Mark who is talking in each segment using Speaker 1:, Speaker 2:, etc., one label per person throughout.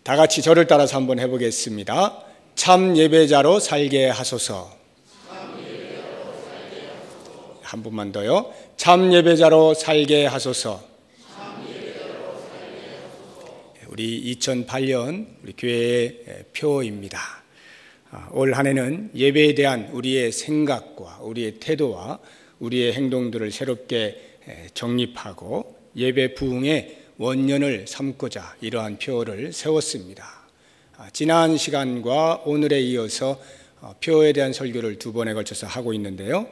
Speaker 1: 다 같이 저를 따라서 한번 해보겠습니다. 참 예배자로 살게 하소서. 한 번만 더요. 참 예배자로 살게 하소서. 우리 2008년 우리 교회의 표입니다. 올 한 해는 예배에 대한 우리의 생각과 우리의 태도와 우리의 행동들을 새롭게 정립하고 예배 부흥의 원년을 삼고자 이러한 표를 세웠습니다. 지난 시간과 오늘에 이어서 표에 대한 설교를 두 번에 걸쳐서 하고 있는데요.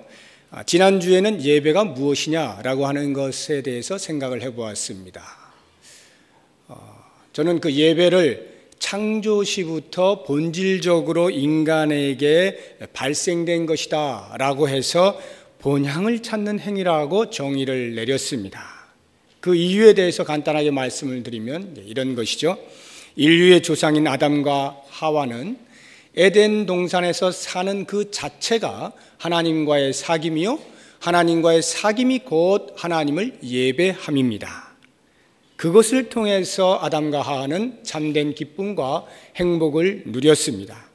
Speaker 1: 지난주에는 예배가 무엇이냐라고 하는 것에 대해서 생각을 해보았습니다. 저는 그 예배를 창조시부터 본질적으로 인간에게 발생된 것이다 라고 해서 본향을 찾는 행위라고 정의를 내렸습니다. 그 이유에 대해서 간단하게 말씀을 드리면 이런 것이죠. 인류의 조상인 아담과 하와는 에덴 동산에서 사는 그 자체가 하나님과의 사귐이요, 하나님과의 사귐이 곧 하나님을 예배함입니다. 그것을 통해서 아담과 하와는 참된 기쁨과 행복을 누렸습니다.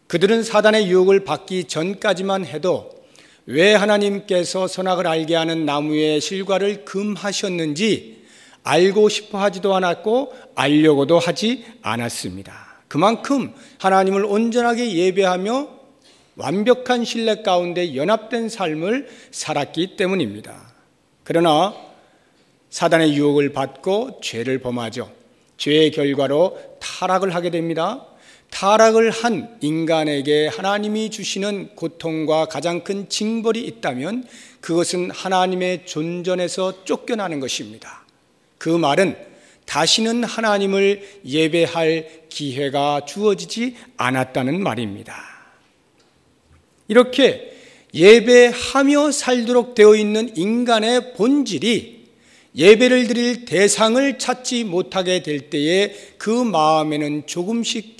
Speaker 1: 그들은 사단의 유혹을 받기 전까지만 해도 왜 하나님께서 선악을 알게 하는 나무의 실과를 금하셨는지 알고 싶어 하지도 않았고 알려고도 하지 않았습니다. 그만큼 하나님을 온전하게 예배하며 완벽한 신뢰 가운데 연합된 삶을 살았기 때문입니다. 그러나 사단의 유혹을 받고 죄를 범하죠. 죄의 결과로 타락을 하게 됩니다. 타락을 한 인간에게 하나님이 주시는 고통과 가장 큰 징벌이 있다면 그것은 하나님의 존전에서 쫓겨나는 것입니다. 그 말은 다시는 하나님을 예배할 기회가 주어지지 않았다는 말입니다. 이렇게 예배하며 살도록 되어 있는 인간의 본질이 예배를 드릴 대상을 찾지 못하게 될 때에 그 마음에는 조금씩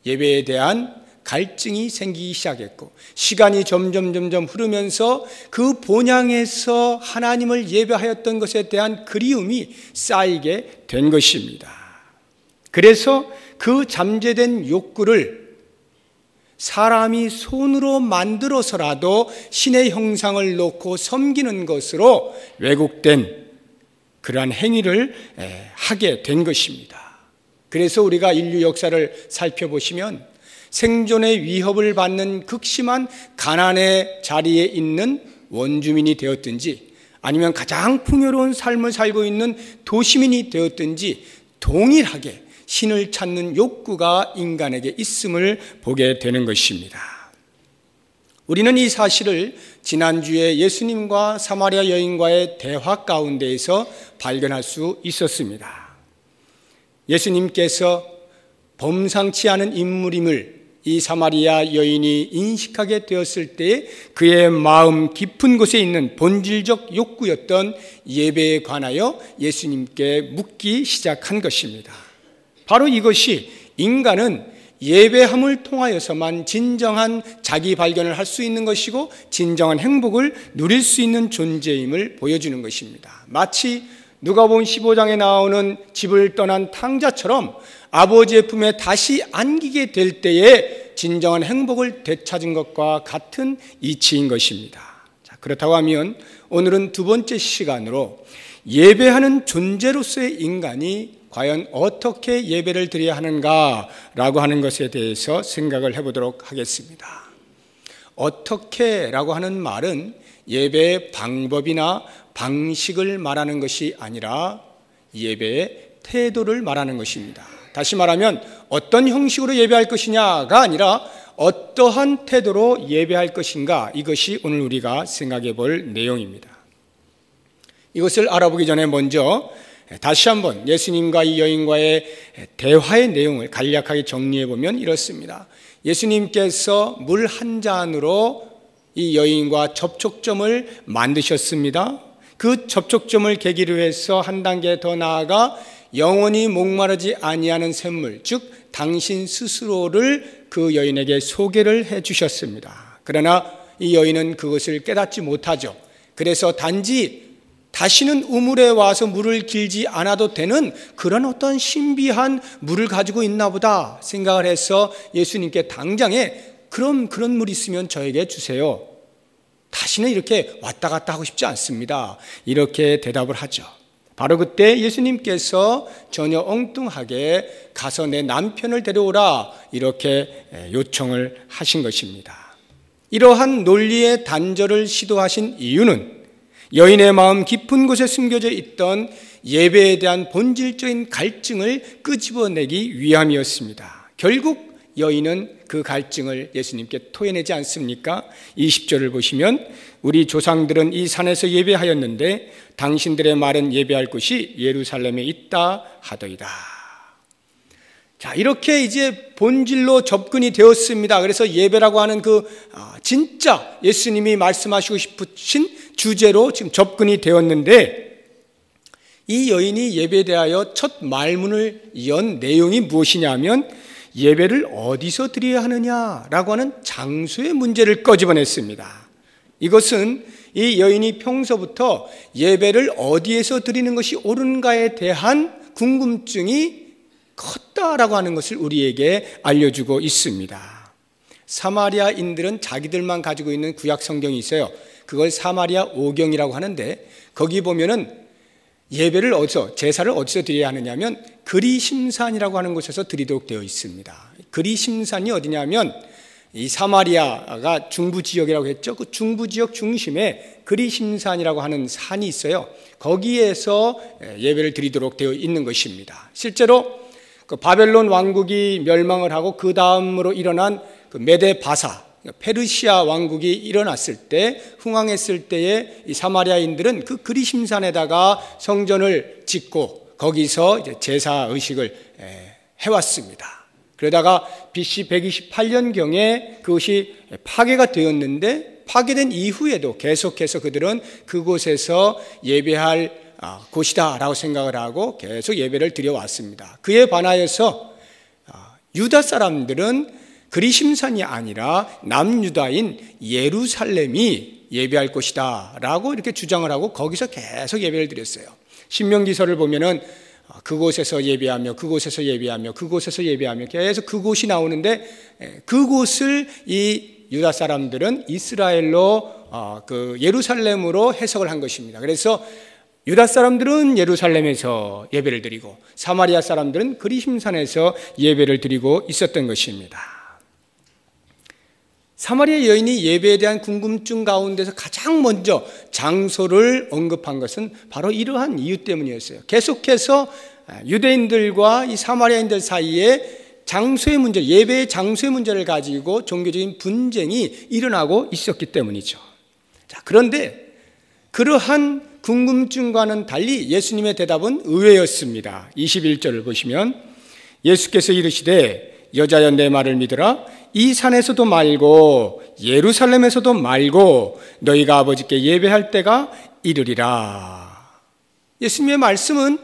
Speaker 1: 예배에 대한 갈증이 생기기 시작했고 시간이 점점 흐르면서 그 본향에서 하나님을 예배하였던 것에 대한 그리움이 쌓이게 된 것입니다. 그래서 그 잠재된 욕구를 사람이 손으로 만들어서라도 신의 형상을 놓고 섬기는 것으로 왜곡된 그러한 행위를 하게 된 것입니다. 그래서 우리가 인류 역사를 살펴보시면 생존의 위협을 받는 극심한 가난의 자리에 있는 원주민이 되었든지 아니면 가장 풍요로운 삶을 살고 있는 도시민이 되었든지 동일하게 신을 찾는 욕구가 인간에게 있음을 보게 되는 것입니다. 우리는 이 사실을 지난주에 예수님과 사마리아 여인과의 대화 가운데에서 발견할 수 있었습니다. 예수님께서 범상치 않은 인물임을 이 사마리아 여인이 인식하게 되었을 때 그의 마음 깊은 곳에 있는 본질적 욕구였던 예배에 관하여 예수님께 묻기 시작한 것입니다. 바로 이것이 인간은 예배함을 통하여서만 진정한 자기 발견을 할 수 있는 것이고 진정한 행복을 누릴 수 있는 존재임을 보여주는 것입니다. 마치 누가복음 15장에 나오는 집을 떠난 탕자처럼 아버지의 품에 다시 안기게 될 때에 진정한 행복을 되찾은 것과 같은 이치인 것입니다. 자, 그렇다고 하면 오늘은 두 번째 시간으로 예배하는 존재로서의 인간이 과연 어떻게 예배를 드려야 하는가라고 하는 것에 대해서 생각을 해보도록 하겠습니다. 어떻게라고 하는 말은 예배의 방법이나 방식을 말하는 것이 아니라 예배의 태도를 말하는 것입니다. 다시 말하면 어떤 형식으로 예배할 것이냐가 아니라 어떠한 태도로 예배할 것인가, 이것이 오늘 우리가 생각해 볼 내용입니다. 이것을 알아보기 전에 먼저 다시 한번 예수님과 이 여인과의 대화의 내용을 간략하게 정리해 보면 이렇습니다. 예수님께서 물 한 잔으로 이 여인과 접촉점을 만드셨습니다. 그 접촉점을 계기로 해서 한 단계 더 나아가 영원히 목마르지 아니하는 샘물, 즉 당신 스스로를 그 여인에게 소개를 해 주셨습니다. 그러나 이 여인은 그것을 깨닫지 못하죠. 그래서 단지 다시는 우물에 와서 물을 길지 않아도 되는 그런 어떤 신비한 물을 가지고 있나 보다 생각을 해서 예수님께 당장에 그런 물 있으면 저에게 주세요. 다시는 이렇게 왔다 갔다 하고 싶지 않습니다. 이렇게 대답을 하죠. 바로 그때 예수님께서 전혀 엉뚱하게 가서 내 남편을 데려오라 이렇게 요청을 하신 것입니다. 이러한 논리의 단절을 시도하신 이유는 여인의 마음 깊은 곳에 숨겨져 있던 예배에 대한 본질적인 갈증을 끄집어내기 위함이었습니다. 결국 여인은 그 갈증을 예수님께 토해내지 않습니까? 20절을 보시면 우리 조상들은 이 산에서 예배하였는데 당신들의 말은 예배할 곳이 예루살렘에 있다 하더이다. 자, 이렇게 이제 본질로 접근이 되었습니다. 그래서 예배라고 하는 진짜 예수님이 말씀하시고 싶으신 주제로 지금 접근이 되었는데 이 여인이 예배에 대하여 첫 말문을 연 내용이 무엇이냐면 예배를 어디서 드려야 하느냐라고 하는 장소의 문제를 꺼집어냈습니다. 이것은 이 여인이 평소부터 예배를 어디에서 드리는 것이 옳은가에 대한 궁금증이 컸다라고 하는 것을 우리에게 알려주고 있습니다. 사마리아인들은 자기들만 가지고 있는 구약 성경이 있어요. 그걸 사마리아 오경이라고 하는데 거기 보면은 예배를 제사를 어디서 드려야 하느냐면 그리심산이라고 하는 곳에서 드리도록 되어 있습니다. 그리심산이 어디냐면 이 사마리아가 중부 지역이라고 했죠. 그 중부 지역 중심에 그리심산이라고 하는 산이 있어요. 거기에서 예배를 드리도록 되어 있는 것입니다. 실제로 그 바벨론 왕국이 멸망을 하고 그 다음으로 일어난 그 메데 바사 페르시아 왕국이 일어났을 때 흥왕했을 때에 이 사마리아인들은 그 그리심산에다가 성전을 짓고 거기서 이제 제사 의식을 해왔습니다. 그러다가 BC 128년경에 그것이 파괴가 되었는데 파괴된 이후에도 계속해서 그들은 그곳에서 예배할 곳이다 라고 생각을 하고 계속 예배를 드려왔습니다. 그에 반하여서 유다 사람들은 그리심산이 아니라 남유다인 예루살렘이 예배할 곳이다 라고 이렇게 주장을 하고 거기서 계속 예배를 드렸어요. 신명기서를 보면은 그곳에서 예배하며 그곳에서 예배하며 그곳에서 예배하며 계속 그곳이 나오는데 그곳을 이 유다 사람들은 이스라엘로 그 예루살렘으로 해석을 한 것입니다. 그래서 유다 사람들은 예루살렘에서 예배를 드리고 사마리아 사람들은 그리심산에서 예배를 드리고 있었던 것입니다. 사마리아 여인이 예배에 대한 궁금증 가운데서 가장 먼저 장소를 언급한 것은 바로 이러한 이유 때문이었어요. 계속해서 유대인들과 이 사마리아인들 사이에 장소의 문제, 예배의 장소의 문제를 가지고 종교적인 분쟁이 일어나고 있었기 때문이죠. 자, 그런데 그러한 궁금증과는 달리 예수님의 대답은 의외였습니다. 21절을 보시면 예수께서 이르시되 여자여 내 말을 믿으라. 이 산에서도 말고 예루살렘에서도 말고 너희가 아버지께 예배할 때가 이르리라. 예수님의 말씀은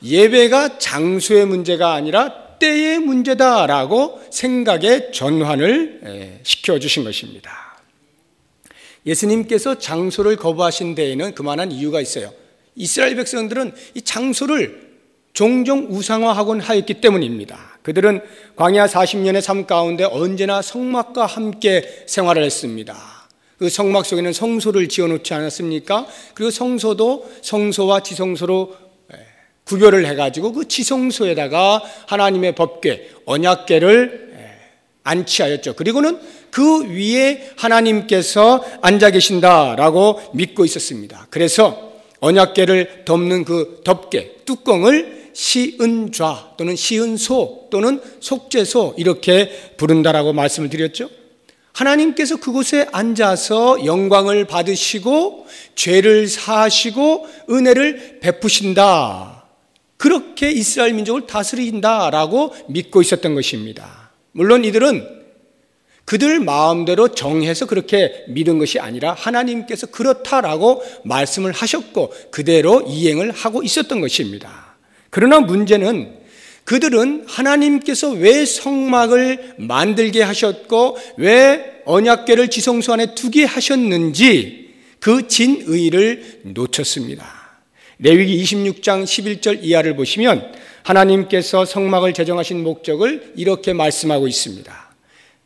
Speaker 1: 예배가 장소의 문제가 아니라 때의 문제다라고 생각의 전환을 시켜주신 것입니다. 예수님께서 장소를 거부하신 데에는 그만한 이유가 있어요. 이스라엘 백성들은 이 장소를 종종 우상화하곤 하였기 때문입니다. 그들은 광야 40년의 삶 가운데 언제나 성막과 함께 생활을 했습니다. 그 성막 속에는 성소를 지어놓지 않았습니까? 그리고 성소도 성소와 지성소로 구별을 해가지고 그 지성소에다가 하나님의 법궤, 언약궤를 안치하였죠. 그리고는 그 위에 하나님께서 앉아 계신다라고 믿고 있었습니다. 그래서 언약궤를 덮는 그 덮개, 뚜껑을 시은좌 또는 시은소 또는 속죄소 이렇게 부른다라고 말씀을 드렸죠. 하나님께서 그곳에 앉아서 영광을 받으시고 죄를 사하시고 은혜를 베푸신다. 그렇게 이스라엘 민족을 다스린다라고 믿고 있었던 것입니다. 물론 이들은 그들 마음대로 정해서 그렇게 믿은 것이 아니라 하나님께서 그렇다라고 말씀을 하셨고 그대로 이행을 하고 있었던 것입니다. 그러나 문제는 그들은 하나님께서 왜 성막을 만들게 하셨고 왜 언약궤를 지성소 안에 두게 하셨는지 그 진의를 놓쳤습니다. 레위기 26장 11절 이하를 보시면 하나님께서 성막을 제정하신 목적을 이렇게 말씀하고 있습니다.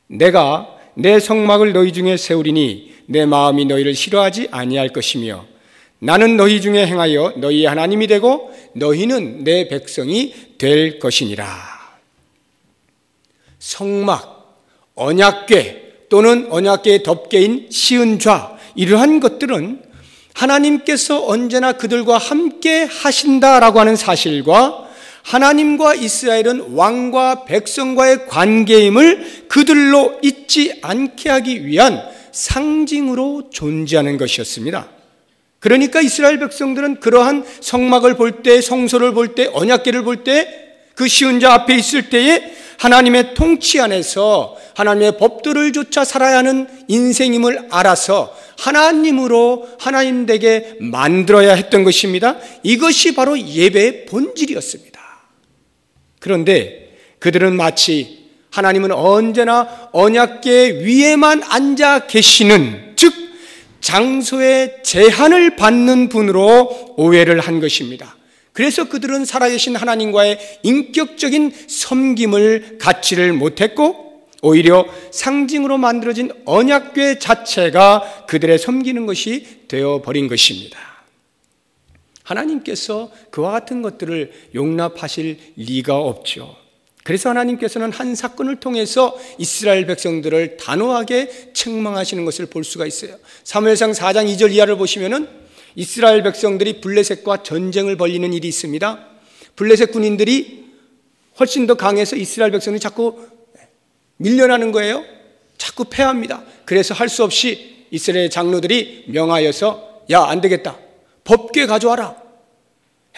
Speaker 1: 내가 내 성막을 너희 중에 세우리니 내 마음이 너희를 싫어하지 아니할 것이며 나는 너희 중에 행하여 너희의 하나님이 되고 너희는 내 백성이 될 것이니라. 성막, 언약궤 또는 언약궤의 덮개인 시은좌, 이러한 것들은 하나님께서 언제나 그들과 함께 하신다라고 하는 사실과 하나님과 이스라엘은 왕과 백성과의 관계임을 그들로 잊지 않게 하기 위한 상징으로 존재하는 것이었습니다. 그러니까 이스라엘 백성들은 그러한 성막을 볼 때, 성소를 볼 때, 언약궤를 볼 때, 그 시은좌 앞에 있을 때에 하나님의 통치 안에서 하나님의 법도를 쫓아 살아야 하는 인생임을 알아서 하나님으로 하나님 되게 만들어야 했던 것입니다. 이것이 바로 예배의 본질이었습니다. 그런데 그들은 마치 하나님은 언제나 언약궤 위에만 앉아 계시는, 즉 장소의 제한을 받는 분으로 오해를 한 것입니다. 그래서 그들은 살아계신 하나님과의 인격적인 섬김을 갖지를 못했고 오히려 상징으로 만들어진 언약궤 자체가 그들의 섬기는 것이 되어버린 것입니다. 하나님께서 그와 같은 것들을 용납하실 리가 없죠. 그래서 하나님께서는 한 사건을 통해서 이스라엘 백성들을 단호하게 책망하시는 것을 볼 수가 있어요. 사무엘상 4장 2절 이하를 보시면은 이스라엘 백성들이 블레셋과 전쟁을 벌이는 일이 있습니다. 블레셋 군인들이 훨씬 더 강해서 이스라엘 백성들이 자꾸 밀려나는 거예요. 자꾸 패합니다. 그래서 할 수 없이 이스라엘 장로들이 명하여서 야, 안 되겠다, 법궤 가져와라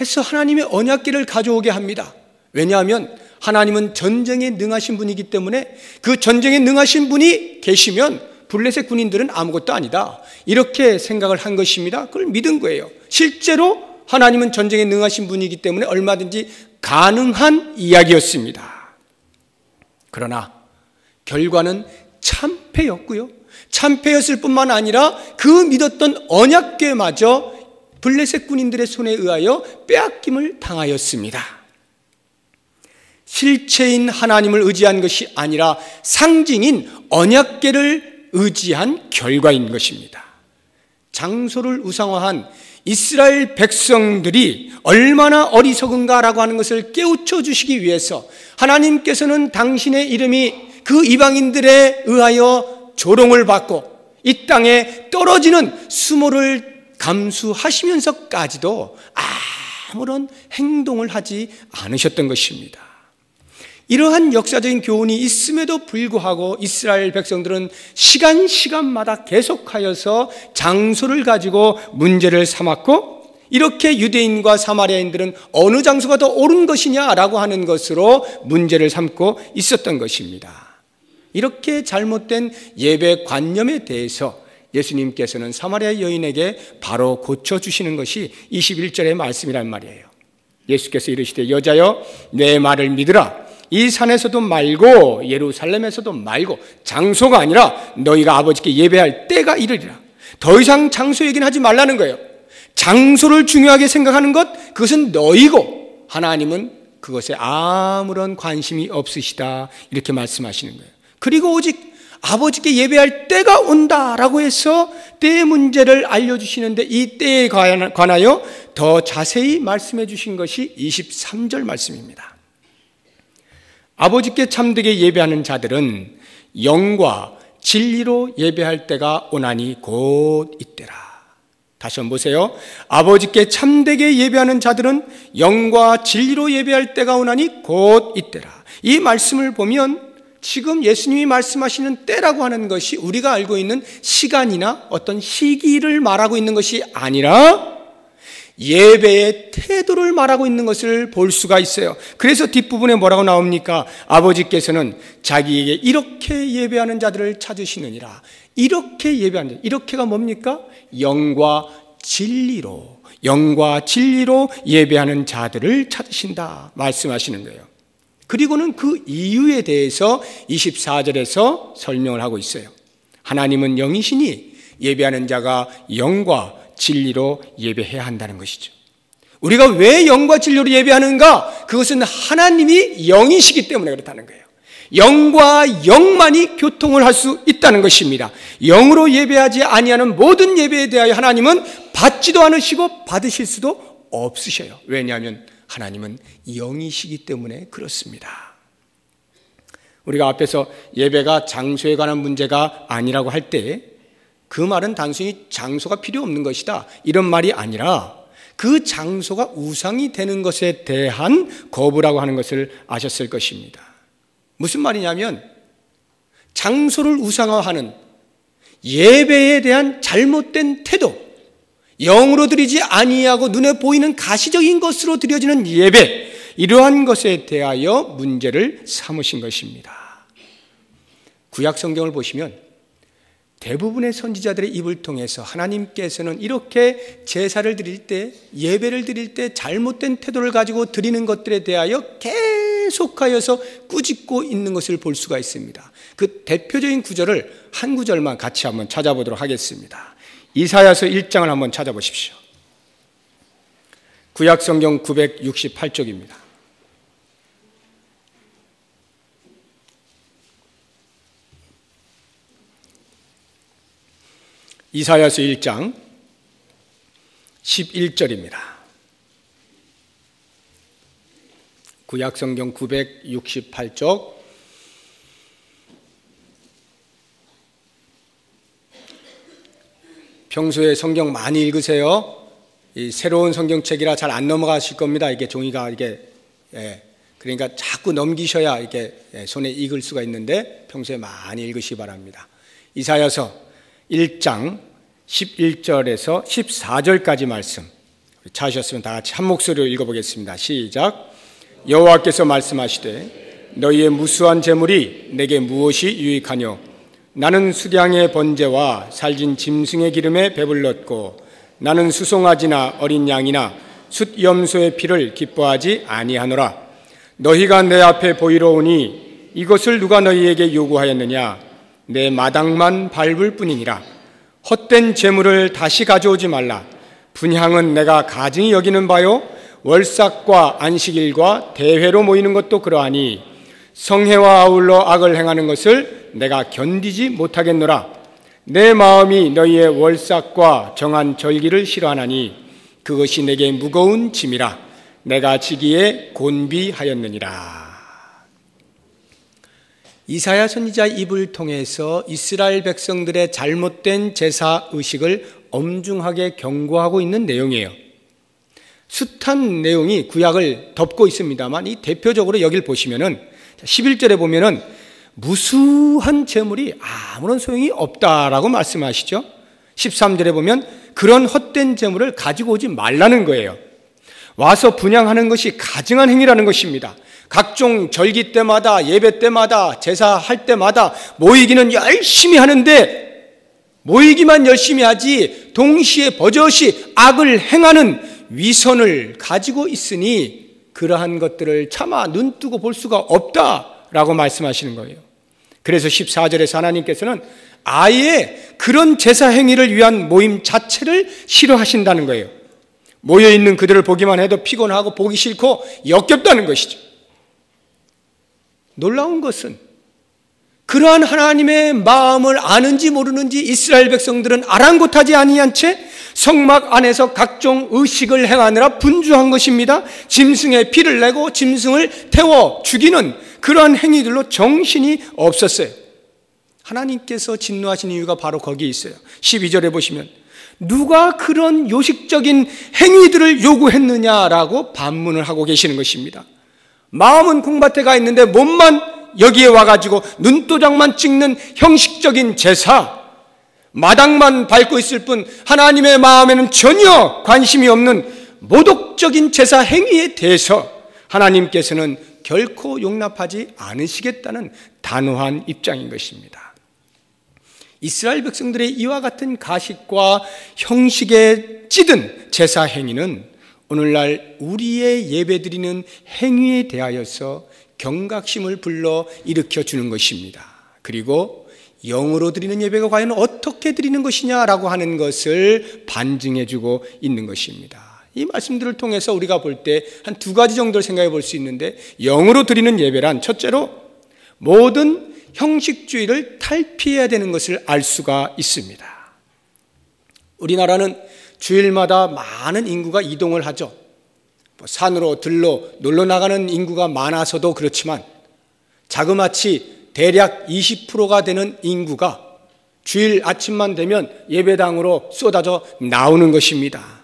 Speaker 1: 해서 하나님의 언약궤를 가져오게 합니다. 왜냐하면 하나님은 전쟁에 능하신 분이기 때문에 그 전쟁에 능하신 분이 계시면 블레셋 군인들은 아무것도 아니다, 이렇게 생각을 한 것입니다. 그걸 믿은 거예요. 실제로 하나님은 전쟁에 능하신 분이기 때문에 얼마든지 가능한 이야기였습니다. 그러나 결과는 참패였고요, 참패였을 뿐만 아니라 그 믿었던 언약궤마저 블레셋 군인들의 손에 의하여 빼앗김을 당하였습니다. 실체인 하나님을 의지한 것이 아니라 상징인 언약궤를 의지한 결과인 것입니다. 장소를 우상화한 이스라엘 백성들이 얼마나 어리석은가라고 하는 것을 깨우쳐 주시기 위해서 하나님께서는 당신의 이름이 그 이방인들에 의하여 조롱을 받고 이 땅에 떨어지는 수모를 감수하시면서까지도 아무런 행동을 하지 않으셨던 것입니다. 이러한 역사적인 교훈이 있음에도 불구하고 이스라엘 백성들은 시간마다 계속하여서 장소를 가지고 문제를 삼았고, 이렇게 유대인과 사마리아인들은 어느 장소가 더 옳은 것이냐라고 하는 것으로 문제를 삼고 있었던 것입니다. 이렇게 잘못된 예배 관념에 대해서 예수님께서는 사마리아 여인에게 바로 고쳐주시는 것이 21절의 말씀이란 말이에요. 예수께서 이르시되 여자여 내 말을 믿으라. 이 산에서도 말고 예루살렘에서도 말고 장소가 아니라 너희가 아버지께 예배할 때가 이르리라. 더 이상 장소 얘기는 하지 말라는 거예요. 장소를 중요하게 생각하는 것, 그것은 너희고 하나님은 그것에 아무런 관심이 없으시다, 이렇게 말씀하시는 거예요. 그리고 오직 아버지께 예배할 때가 온다라고 해서 때의 문제를 알려주시는데, 이 때에 관하여 더 자세히 말씀해 주신 것이 23절 말씀입니다. 아버지께 참되게 예배하는 자들은 영과 진리로 예배할 때가 오나니 곧 이때라. 다시 한번 보세요. 아버지께 참되게 예배하는 자들은 영과 진리로 예배할 때가 오나니 곧 이때라. 이 말씀을 보면 지금 예수님이 말씀하시는 때라고 하는 것이 우리가 알고 있는 시간이나 어떤 시기를 말하고 있는 것이 아니라 예배의 태도를 말하고 있는 것을 볼 수가 있어요. 그래서 뒷부분에 뭐라고 나옵니까? 아버지께서는 자기에게 이렇게 예배하는 자들을 찾으시느니라. 이렇게 예배하는 자, 이렇게가 뭡니까? 영과 진리로 예배하는 자들을 찾으신다 말씀하시는 거예요. 그리고는 그 이유에 대해서 24절에서 설명을 하고 있어요. 하나님은 영이시니 예배하는 자가 영과 진리로 예배해야 한다는 것이죠. 우리가 왜 영과 진리로 예배하는가? 그것은 하나님이 영이시기 때문에 그렇다는 거예요. 영과 영만이 교통을 할 수 있다는 것입니다. 영으로 예배하지 아니하는 모든 예배에 대하여 하나님은 받지도 않으시고 받으실 수도 없으셔요. 왜냐하면 하나님은 영이시기 때문에 그렇습니다. 우리가 앞에서 예배가 장소에 관한 문제가 아니라고 할 때 그 말은 단순히 장소가 필요 없는 것이다 이런 말이 아니라 그 장소가 우상이 되는 것에 대한 거부라고 하는 것을 아셨을 것입니다. 무슨 말이냐면 장소를 우상화하는 예배에 대한 잘못된 태도, 영으로 드리지 아니하고 눈에 보이는 가시적인 것으로 드려지는 예배, 이러한 것에 대하여 문제를 삼으신 것입니다. 구약 성경을 보시면 대부분의 선지자들의 입을 통해서 하나님께서는 이렇게 제사를 드릴 때, 예배를 드릴 때 잘못된 태도를 가지고 드리는 것들에 대하여 계속하여서 꾸짖고 있는 것을 볼 수가 있습니다. 그 대표적인 구절을 한 구절만 같이 한번 찾아보도록 하겠습니다. 이사야서 1장을 한번 찾아보십시오. 구약 성경 968쪽입니다. 이사야서 1장 11절입니다. 구약 성경 968쪽 평소에 성경 많이 읽으세요. 이 새로운 성경책이라 잘 안 넘어가실 겁니다. 이게 종이가 그러니까 자꾸 넘기셔야 이렇게 손에 익을 수가 있는데 평소에 많이 읽으시기 바랍니다. 이사야서 1장 11절에서 14절까지 말씀 찾으셨으면 다 같이 한 목소리로 읽어보겠습니다. 시작. 여호와께서 말씀하시되 너희의 무수한 재물이 내게 무엇이 유익하뇨? 나는 수량의 번제와 살진 짐승의 기름에 배불렀고 나는 수송아지나 어린 양이나 숫염소의 피를 기뻐하지 아니하노라. 너희가 내 앞에 보이러 오니 이것을 누가 너희에게 요구하였느냐? 내 마당만 밟을 뿐이니라. 헛된 재물을 다시 가져오지 말라. 분향은 내가 가증히 여기는 바요 월삭과 안식일과 대회로 모이는 것도 그러하니 성회와 아울러 악을 행하는 것을 내가 견디지 못하겠노라. 내 마음이 너희의 월삭과 정한 절기를 싫어하나니 그것이 내게 무거운 짐이라. 내가 지기에 곤비하였느니라. 이사야 선지자 입을 통해서 이스라엘 백성들의 잘못된 제사 의식을 엄중하게 경고하고 있는 내용이에요. 숱한 내용이 구약을 덮고 있습니다만 이 대표적으로 여길 보시면은 11절에 보면은 무수한 재물이 아무런 소용이 없다라고 말씀하시죠. 13절에 보면 그런 헛된 재물을 가지고 오지 말라는 거예요. 와서 분향하는 것이 가증한 행위라는 것입니다. 각종 절기 때마다 예배 때마다 제사할 때마다 모이기는 열심히 하는데 모이기만 열심히 하지 동시에 버젓이 악을 행하는 위선을 가지고 있으니 그러한 것들을 차마 눈뜨고 볼 수가 없다라고 말씀하시는 거예요. 그래서 14절에서 하나님께서는 아예 그런 제사 행위를 위한 모임 자체를 싫어하신다는 거예요. 모여있는 그들을 보기만 해도 피곤하고 보기 싫고 역겹다는 것이죠. 놀라운 것은 그러한 하나님의 마음을 아는지 모르는지 이스라엘 백성들은 아랑곳하지 아니한 채 성막 안에서 각종 의식을 행하느라 분주한 것입니다. 짐승의 피를 내고 짐승을 태워 죽이는 그러한 행위들로 정신이 없었어요. 하나님께서 진노하신 이유가 바로 거기에 있어요. 12절에 보시면 누가 그런 요식적인 행위들을 요구했느냐라고 반문을 하고 계시는 것입니다. 마음은 콩밭에 가 있는데 몸만 여기에 와가지고 눈도장만 찍는 형식적인 제사, 마당만 밟고 있을 뿐 하나님의 마음에는 전혀 관심이 없는 모독적인 제사 행위에 대해서 하나님께서는 결코 용납하지 않으시겠다는 단호한 입장인 것입니다. 이스라엘 백성들의 이와 같은 가식과 형식에 찌든 제사 행위는 오늘날 우리의 예배드리는 행위에 대하여서 경각심을 불러 일으켜 주는 것입니다. 그리고 영으로 드리는 예배가 과연 어떻게 드리는 것이냐라고 하는 것을 반증해 주고 있는 것입니다. 이 말씀들을 통해서 우리가 볼 때 한 두 가지 정도를 생각해 볼 수 있는데, 영으로 드리는 예배란 첫째로 모든 형식주의를 탈피해야 되는 것을 알 수가 있습니다. 우리나라는 주일마다 많은 인구가 이동을 하죠. 산으로 들로 놀러 나가는 인구가 많아서도 그렇지만 자그마치 대략 20%가 되는 인구가 주일 아침만 되면 예배당으로 쏟아져 나오는 것입니다.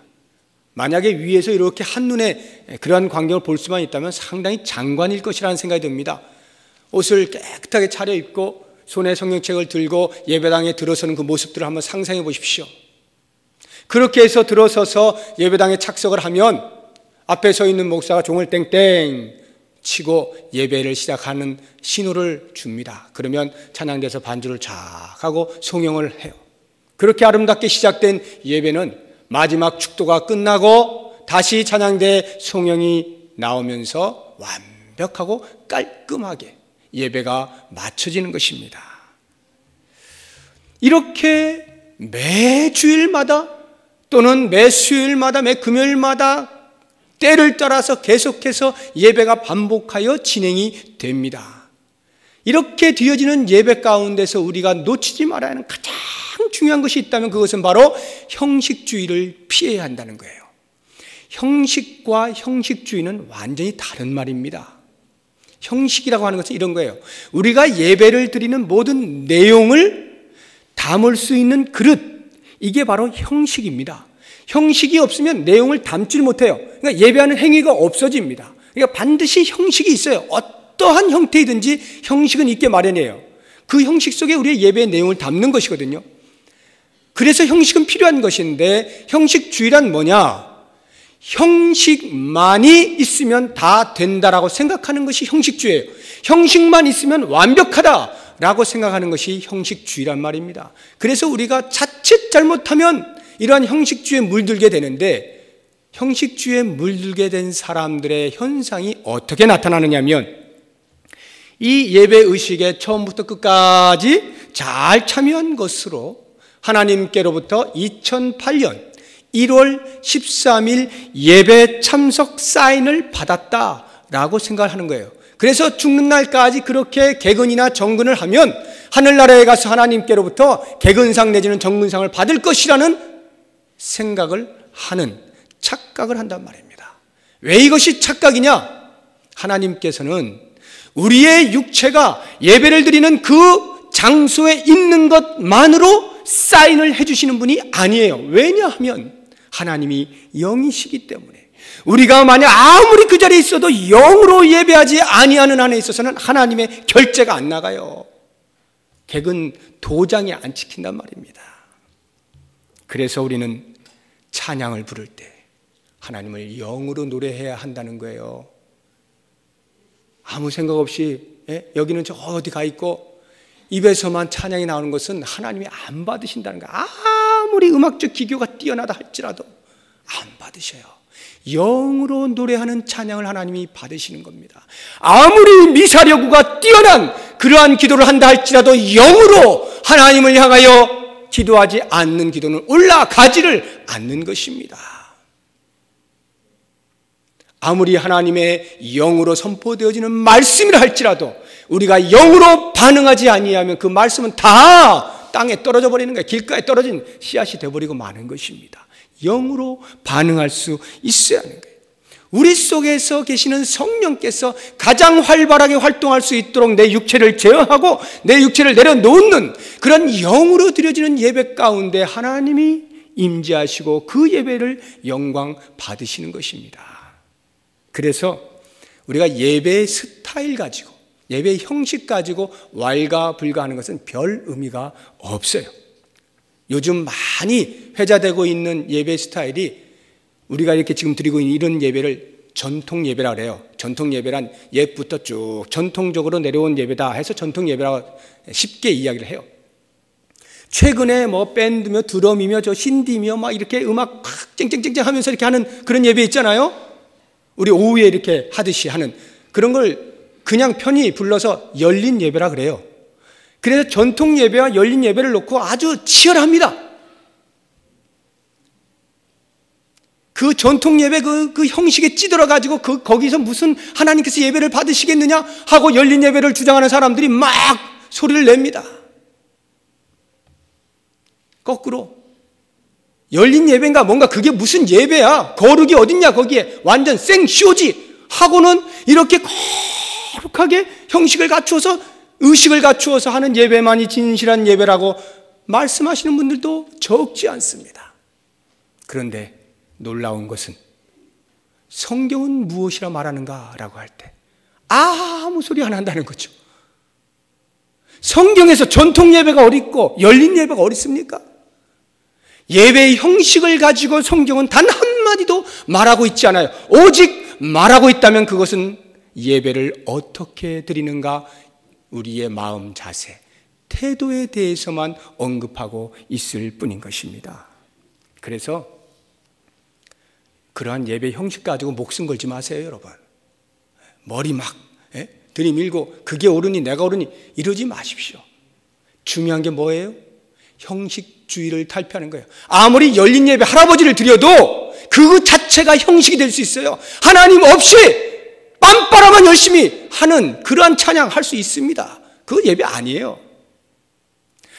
Speaker 1: 만약에 위에서 이렇게 한눈에 그러한 광경을 볼 수만 있다면 상당히 장관일 것이라는 생각이 듭니다. 옷을 깨끗하게 차려입고 손에 성경책을 들고 예배당에 들어서는 그 모습들을 한번 상상해 보십시오. 그렇게 해서 들어서서 예배당에 착석을 하면 앞에 서 있는 목사가 종을 땡땡 치고 예배를 시작하는 신호를 줍니다. 그러면 찬양대에서 반주를 쫙 하고 송영을 해요. 그렇게 아름답게 시작된 예배는 마지막 축도가 끝나고 다시 찬양대 송영이 나오면서 완벽하고 깔끔하게 예배가 마쳐지는 것입니다. 이렇게 매 주일마다 또는 매 수요일마다 매 금요일마다 때를 따라서 계속해서 예배가 반복하여 진행이 됩니다. 이렇게 되어지는 예배 가운데서 우리가 놓치지 말아야 하는 가장 중요한 것이 있다면 그것은 바로 형식주의를 피해야 한다는 거예요. 형식과 형식주의는 완전히 다른 말입니다. 형식이라고 하는 것은 이런 거예요. 우리가 예배를 드리는 모든 내용을 담을 수 있는 그릇, 이게 바로 형식입니다. 형식이 없으면 내용을 담지 못해요. 그러니까 예배하는 행위가 없어집니다. 그러니까 반드시 형식이 있어요. 어떠한 형태이든지 형식은 있게 마련이에요. 그 형식 속에 우리의 예배의 내용을 담는 것이거든요. 그래서 형식은 필요한 것인데, 형식주의란 뭐냐? 형식만이 있으면 다 된다라고 생각하는 것이 형식주의예요. 형식만 있으면 완벽하다라고 생각하는 것이 형식주의란 말입니다. 그래서 우리가 자칫 잘못하면 이러한 형식주의에 물들게 되는데, 형식주의에 물들게 된 사람들의 현상이 어떻게 나타나느냐면, 이 예배의식에 처음부터 끝까지 잘 참여한 것으로 하나님께로부터 2008년 1월 13일 예배 참석 사인을 받았다라고 생각을 하는 거예요. 그래서 죽는 날까지 그렇게 개근이나 정근을 하면 하늘나라에 가서 하나님께로부터 개근상 내지는 정근상을 받을 것이라는 생각을 하는, 착각을 한단 말입니다. 왜 이것이 착각이냐? 하나님께서는 우리의 육체가 예배를 드리는 그 장소에 있는 것만으로 사인을 해주시는 분이 아니에요. 왜냐하면 하나님이 영이시기 때문에, 우리가 만약 아무리 그 자리에 있어도 영으로 예배하지 아니하는 한에 있어서는 하나님의 결제가 안 나가요. 객은 도장이 안 찍힌단 말입니다. 그래서 우리는 찬양을 부를 때 하나님을 영으로 노래해야 한다는 거예요. 아무 생각 없이 여기는 저 어디 가 있고 입에서만 찬양이 나오는 것은 하나님이 안 받으신다는 거예요. 아무리 음악적 기교가 뛰어나다 할지라도 안 받으셔요. 영으로 노래하는 찬양을 하나님이 받으시는 겁니다. 아무리 미사여구가 뛰어난 그러한 기도를 한다 할지라도 영으로 하나님을 향하여 기도하지 않는 기도는 올라가지를 않는 것입니다. 아무리 하나님의 영으로 선포되어지는 말씀이라 할지라도 우리가 영으로 반응하지 아니하면 그 말씀은 다 땅에 떨어져 버리는 거예요. 길가에 떨어진 씨앗이 되어버리고 마는 것입니다. 영으로 반응할 수 있어야 하는 거예요. 우리 속에서 계시는 성령께서 가장 활발하게 활동할 수 있도록 내 육체를 제어하고 내 육체를 내려놓는 그런 영으로 드려지는 예배 가운데 하나님이 임재하시고 그 예배를 영광 받으시는 것입니다. 그래서 우리가 예배의 스타일 가지고 예배의 형식 가지고 왈가불가하는 것은 별 의미가 없어요. 요즘 많이 회자되고 있는 예배 스타일이 우리가 이렇게 지금 드리고 있는 이런 예배를 전통 예배라고 해요. 전통 예배란 옛부터 쭉 전통적으로 내려온 예배다 해서 전통 예배라고 쉽게 이야기를 해요. 최근에 뭐 밴드며 드럼이며 저 신디며 막 이렇게 음악 팍 쨍쨍쨍쨍 하면서 이렇게 하는 그런 예배 있잖아요. 우리 오후에 이렇게 하듯이 하는 그런 걸 그냥 편히 불러서 열린 예배라 그래요. 그래서 전통 예배와 열린 예배를 놓고 아주 치열합니다. 그 전통 예배 그 형식에 찌들어가지고 거기서 무슨 하나님께서 예배를 받으시겠느냐 하고 열린 예배를 주장하는 사람들이 막 소리를 냅니다. 거꾸로 열린 예배인가 뭔가 그게 무슨 예배야, 거룩이 어딨냐 거기에, 완전 생쇼지 하고는 이렇게 거룩하게 형식을 갖추어서 의식을 갖추어서 하는 예배만이 진실한 예배라고 말씀하시는 분들도 적지 않습니다. 그런데 놀라운 것은 성경은 무엇이라 말하는가라고 할 때 아무 소리 안 한다는 거죠. 성경에서 전통 예배가 어디 있고 열린 예배가 어디 있습니까? 예배의 형식을 가지고 성경은 단 한마디도 말하고 있지 않아요. 오직 말하고 있다면 그것은 예배를 어떻게 드리는가, 우리의 마음 자세, 태도에 대해서만 언급하고 있을 뿐인 것입니다. 그래서 그러한 예배 형식 가지고 목숨 걸지 마세요, 여러분. 머리 막 들이밀고 그게 옳으니 내가 옳으니 이러지 마십시오. 중요한 게 뭐예요? 형식주의를 탈피하는 거예요. 아무리 열린 예배 할아버지를 드려도 그 자체가 형식이 될 수 있어요. 하나님 없이 빰빠라만 열심히 하는 그러한 찬양 할 수 있습니다. 그거 예배 아니에요.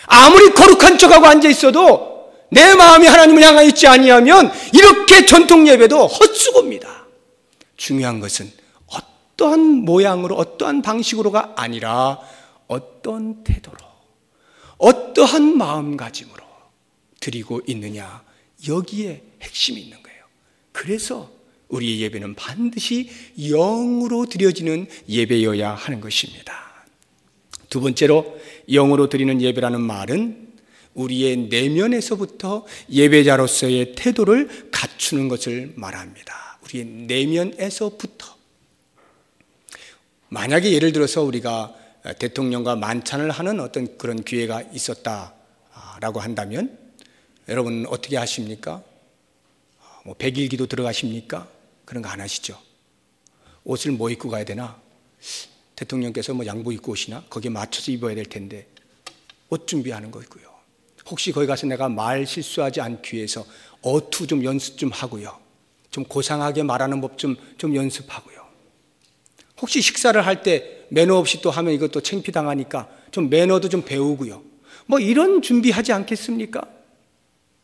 Speaker 1: 아무리 거룩한 척하고 앉아 있어도 내 마음이 하나님을 향하여 있지 아니하면 이렇게 전통 예배도 헛수고입니다. 중요한 것은 어떠한 모양으로 어떠한 방식으로가 아니라 어떤 태도로 어떠한 마음가짐으로 드리고 있느냐, 여기에 핵심이 있는 거예요. 그래서 우리의 예배는 반드시 영으로 드려지는 예배여야 하는 것입니다. 두 번째로 영으로 드리는 예배라는 말은 우리의 내면에서부터 예배자로서의 태도를 갖추는 것을 말합니다. 우리의 내면에서부터. 만약에 예를 들어서 우리가 대통령과 만찬을 하는 어떤 그런 기회가 있었다라고 한다면 여러분 어떻게 하십니까? 뭐 100일 기도 들어가십니까? 그런 거 안 하시죠? 옷을 뭐 입고 가야 되나? 대통령께서 뭐 양복 입고 오시나? 거기에 맞춰서 입어야 될 텐데 옷 준비하는 거고요. 혹시 거기 가서 내가 말 실수하지 않기 위해서 어투 좀 연습 좀 하고요. 좀 고상하게 말하는 법 좀 연습하고요. 혹시 식사를 할 때 매너 없이 또 하면 이것도 창피당하니까 좀 매너도 좀 배우고요. 뭐 이런 준비하지 않겠습니까?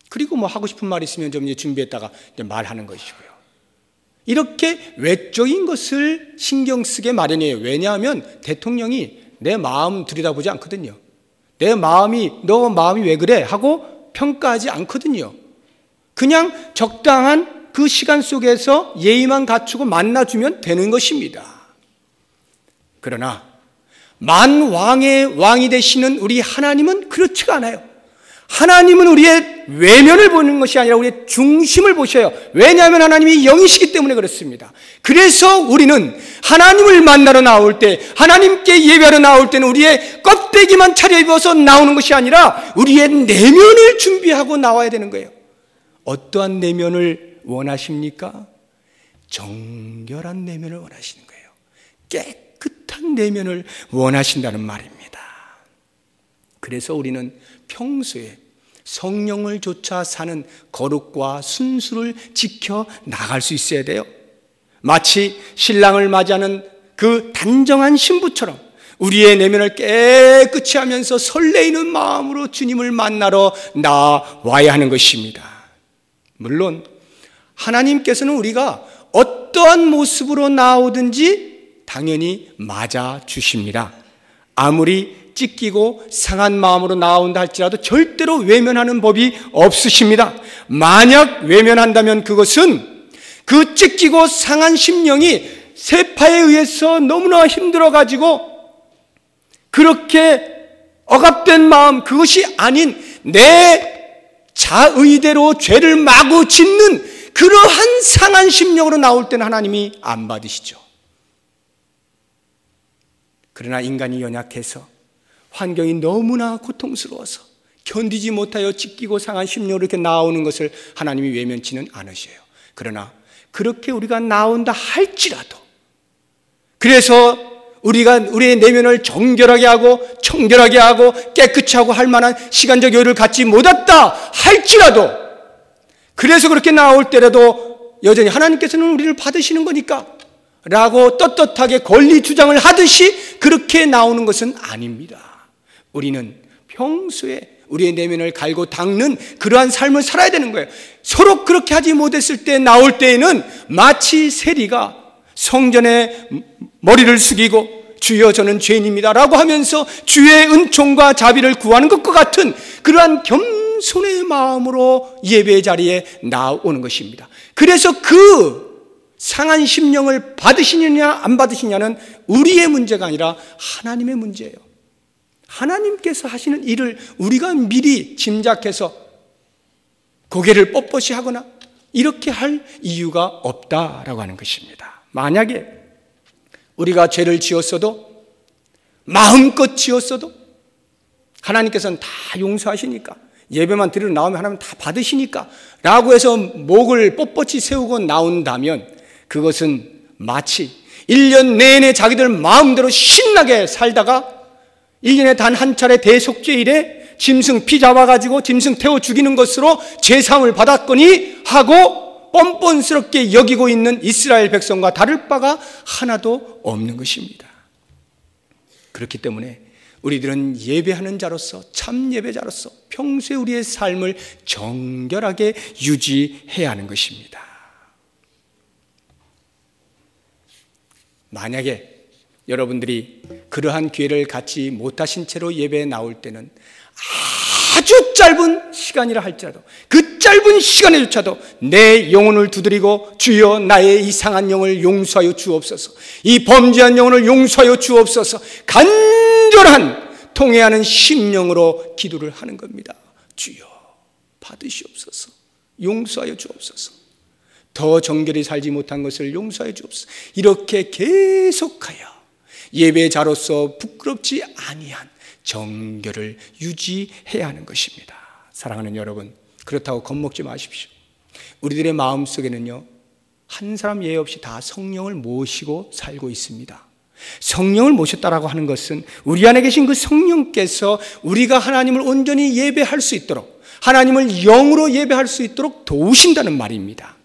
Speaker 1: 그리고 뭐 하고 싶은 말 있으면 좀 준비했다가 이제 말하는 것이고요. 이렇게 외적인 것을 신경 쓰게 마련이에요. 왜냐하면 대통령이 내 마음 들여다보지 않거든요. 내 마음이, 너 마음이 왜 그래? 하고 평가하지 않거든요. 그냥 적당한 그 시간 속에서 예의만 갖추고 만나주면 되는 것입니다. 그러나 만왕의 왕이 되시는 우리 하나님은 그렇지가 않아요. 하나님은 우리의 외면을 보는 것이 아니라 우리의 중심을 보셔요. 왜냐하면 하나님이 영이시기 때문에 그렇습니다. 그래서 우리는 하나님을 만나러 나올 때, 하나님께 예배하러 나올 때는 우리의 껍데기만 차려입어서 나오는 것이 아니라 우리의 내면을 준비하고 나와야 되는 거예요. 어떠한 내면을 원하십니까? 정결한 내면을 원하시는 거예요. 깨끗한 내면을 원하신다는 말입니다. 그래서 우리는 평소에 성령을 쫓아 사는 거룩과 순수를 지켜 나갈 수 있어야 돼요. 마치 신랑을 맞이하는 그 단정한 신부처럼 우리의 내면을 깨끗이 하면서 설레이는 마음으로 주님을 만나러 나와야 하는 것입니다. 물론 하나님께서는 우리가 어떠한 모습으로 나오든지 당연히 맞아 주십니다. 아무리 찢기고 상한 마음으로 나온다 할지라도 절대로 외면하는 법이 없으십니다. 만약 외면한다면 그것은 그 찢기고 상한 심령이 세파에 의해서 너무나 힘들어가지고 그렇게 억압된 마음, 그것이 아닌 내 자의대로 죄를 마구 짓는 그러한 상한 심령으로 나올 때는 하나님이 안 받으시죠. 그러나 인간이 연약해서 환경이 너무나 고통스러워서 견디지 못하여 찢기고 상한 심령으로 이렇게 나오는 것을 하나님이 외면치는 않으셔요. 그러나 그렇게 우리가 나온다 할지라도, 그래서 우리가 우리의 내면을 정결하게 하고 청결하게 하고 깨끗이 하고 할 만한 시간적 여유를 갖지 못했다 할지라도, 그래서 그렇게 나올 때라도 여전히 하나님께서는 우리를 받으시는 거니까 라고 떳떳하게 권리 주장을 하듯이 그렇게 나오는 것은 아닙니다. 우리는 평소에 우리의 내면을 갈고 닦는 그러한 삶을 살아야 되는 거예요. 서로 그렇게 하지 못했을 때 나올 때에는 마치 세리가 성전에 머리를 숙이고 주여 저는 죄인입니다 라고 하면서 주의 은총과 자비를 구하는 것과 같은 그러한 겸손의 마음으로 예배 자리에 나오는 것입니다. 그래서 그 상한 심령을 받으시느냐 안 받으시냐는 우리의 문제가 아니라 하나님의 문제예요. 하나님께서 하시는 일을 우리가 미리 짐작해서 고개를 뻣뻣이 하거나 이렇게 할 이유가 없다라고 하는 것입니다. 만약에 우리가 죄를 지었어도 마음껏 지었어도 하나님께서는 다 용서하시니까 예배만 드리러 나오면 하나님 다 받으시니까 라고 해서 목을 뻣뻣이 세우고 나온다면 그것은 마치 1년 내내 자기들 마음대로 신나게 살다가 1년에 단 한 차례 대속죄일에 짐승 피 잡아가지고 짐승 태워 죽이는 것으로 제사함을 받았거니 하고 뻔뻔스럽게 여기고 있는 이스라엘 백성과 다를 바가 하나도 없는 것입니다. 그렇기 때문에 우리들은 예배하는 자로서 참 예배자로서 평소에 우리의 삶을 정결하게 유지해야 하는 것입니다. 만약에 여러분들이 그러한 기회를 갖지 못하신 채로 예배에 나올 때는 아주 짧은 시간이라 할지라도 그 짧은 시간에조차도 내 영혼을 두드리고 주여 나의 이상한 영을 용서하여 주옵소서, 이 범죄한 영혼을 용서하여 주옵소서, 간절한 통회하는 심령으로 기도를 하는 겁니다. 주여 받으시옵소서, 용서하여 주옵소서, 더 정결히 살지 못한 것을 용서하여 주옵소서. 이렇게 계속하여 예배자로서 부끄럽지 아니한 정결을 유지해야 하는 것입니다. 사랑하는 여러분, 그렇다고 겁먹지 마십시오. 우리들의 마음속에는요, 한 사람 예외 없이 다 성령을 모시고 살고 있습니다. 성령을 모셨다라고 하는 것은 우리 안에 계신 그 성령께서 우리가 하나님을 온전히 예배할 수 있도록, 하나님을 영으로 예배할 수 있도록 도우신다는 말입니다.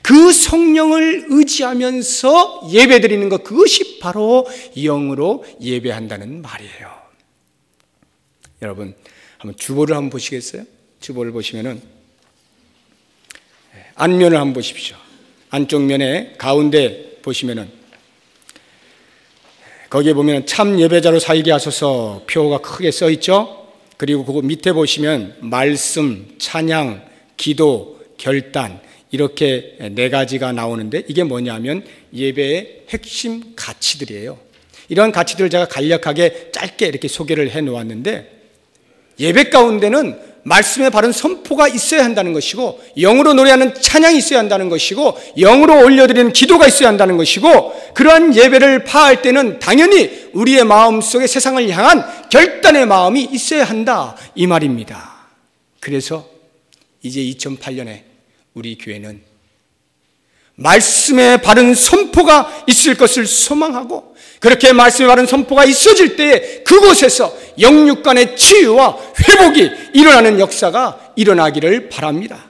Speaker 1: 그 성령을 의지하면서 예배드리는 것, 그것이 바로 영으로 예배한다는 말이에요. 여러분, 한번 주보를 한번 보시겠어요? 주보를 보시면은 안면을 한번 보십시오. 안쪽 면에 가운데 보시면은 거기에 보면 참 예배자로 살게 하소서 표가 크게 써 있죠. 그리고 그 밑에 보시면 말씀, 찬양, 기도, 결단, 이렇게 네 가지가 나오는데 이게 뭐냐면 예배의 핵심 가치들이에요. 이런 가치들을 제가 간략하게 짧게 이렇게 소개를 해 놓았는데, 예배 가운데는 말씀의 바른 선포가 있어야 한다는 것이고, 영으로 노래하는 찬양이 있어야 한다는 것이고, 영으로 올려드리는 기도가 있어야 한다는 것이고, 그러한 예배를 파할 때는 당연히 우리의 마음속에 세상을 향한 결단의 마음이 있어야 한다, 이 말입니다. 그래서 이제 2008년에 우리 교회는 말씀의 바른 선포가 있을 것을 소망하고, 그렇게 말씀의 바른 선포가 있어질 때에 그곳에서 영육 간의 치유와 회복이 일어나는 역사가 일어나기를 바랍니다.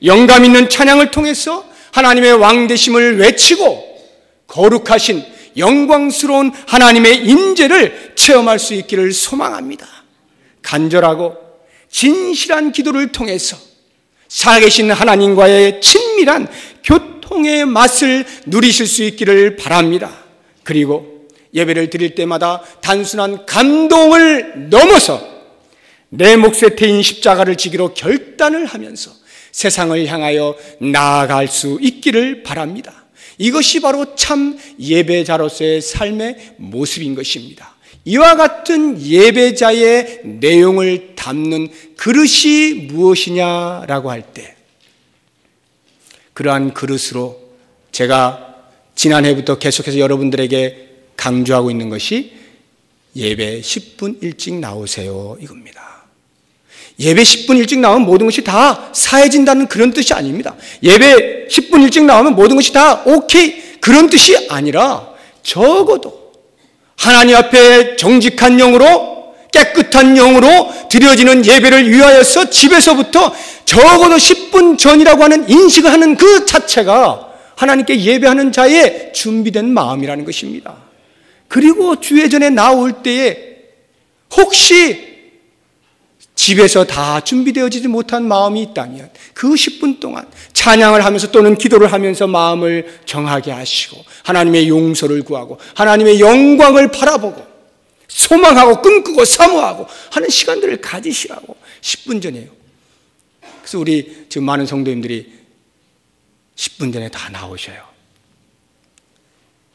Speaker 1: 영감 있는 찬양을 통해서 하나님의 왕되심을 외치고 거룩하신 영광스러운 하나님의 임재를 체험할 수 있기를 소망합니다. 간절하고 진실한 기도를 통해서 살아계신 하나님과의 친밀한 교통의 맛을 누리실 수 있기를 바랍니다. 그리고 예배를 드릴 때마다 단순한 감동을 넘어서 내 몫에 태인 십자가를 지기로 결단을 하면서 세상을 향하여 나아갈 수 있기를 바랍니다. 이것이 바로 참 예배자로서의 삶의 모습인 것입니다. 이와 같은 예배자의 내용을 담는 그릇이 무엇이냐라고 할 때, 그러한 그릇으로 제가 지난해부터 계속해서 여러분들에게 강조하고 있는 것이 예배 10분 일찍 나오세요, 이겁니다. 예배 10분 일찍 나오면 모든 것이 다 사해진다는 그런 뜻이 아닙니다. 예배 10분 일찍 나오면 모든 것이 다 오케이, 그런 뜻이 아니라 적어도 하나님 앞에 정직한 영으로, 깨끗한 영으로 드려지는 예배를 위하여서 집에서부터 적어도 10분 전이라고 하는 인식을 하는 그 자체가 하나님께 예배하는 자의 준비된 마음이라는 것입니다. 그리고 주회전에 나올 때에 혹시 집에서 다 준비되어지지 못한 마음이 있다면 그 10분 동안 찬양을 하면서 또는 기도를 하면서 마음을 정하게 하시고 하나님의 용서를 구하고 하나님의 영광을 바라보고 소망하고 꿈꾸고 사모하고 하는 시간들을 가지시라고 10분 전에요. 그래서 우리 지금 많은 성도님들이 10분 전에 다 나오셔요.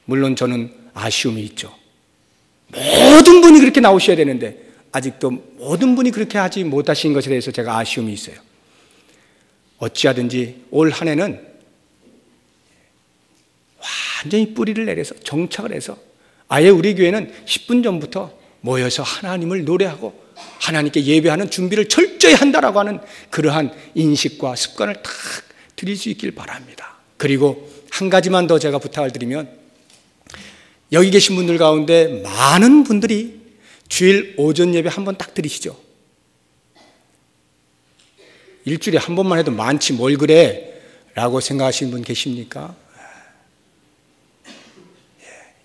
Speaker 1: 물론 저는 아쉬움이 있죠. 모든 분이 그렇게 나오셔야 되는데 아직도 모든 분이 그렇게 하지 못하신 것에 대해서 제가 아쉬움이 있어요. 어찌하든지 올 한 해는 완전히 뿌리를 내려서 정착을 해서 아예 우리 교회는 10분 전부터 모여서 하나님을 노래하고 하나님께 예배하는 준비를 철저히 한다라고 하는 그러한 인식과 습관을 딱 드릴 수 있길 바랍니다. 그리고 한 가지만 더 제가 부탁을 드리면 여기 계신 분들 가운데 많은 분들이 주일 오전 예배 한 번 딱 드리시죠. 일주일에 한 번만 해도 많지 뭘 그래 라고 생각하시는 분 계십니까?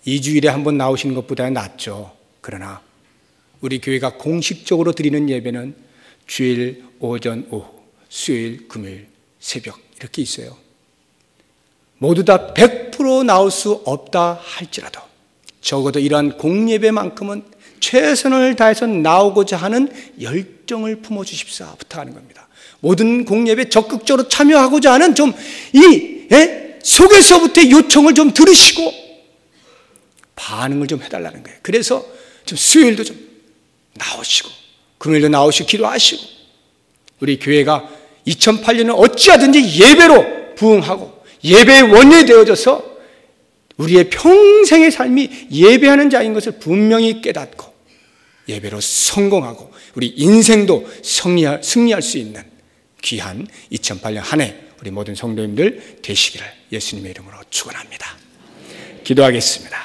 Speaker 1: 2주일에 한 번 나오시는 것보다는 낫죠. 그러나 우리 교회가 공식적으로 드리는 예배는 주일 오전 오후, 수요일 금요일 새벽 이렇게 있어요. 모두 다 100% 나올 수 없다 할지라도 적어도 이러한 공예배만큼은 최선을 다해서 나오고자 하는 열정을 품어주십사 부탁하는 겁니다. 모든 공예배 적극적으로 참여하고자 하는 좀 속에서부터의 요청을 좀 들으시고 반응을 좀 해달라는 거예요. 그래서 좀 수요일도 좀 나오시고 금요일도 나오시고 기도하시고 우리 교회가 2008년은 어찌하든지 예배로 부흥하고 예배의 원이 되어져서 우리의 평생의 삶이 예배하는 자인 것을 분명히 깨닫고 예배로 성공하고 우리 인생도 승리할 수 있는 귀한 2008년 한 해 우리 모든 성도님들 되시기를 예수님의 이름으로 축원합니다. 기도하겠습니다.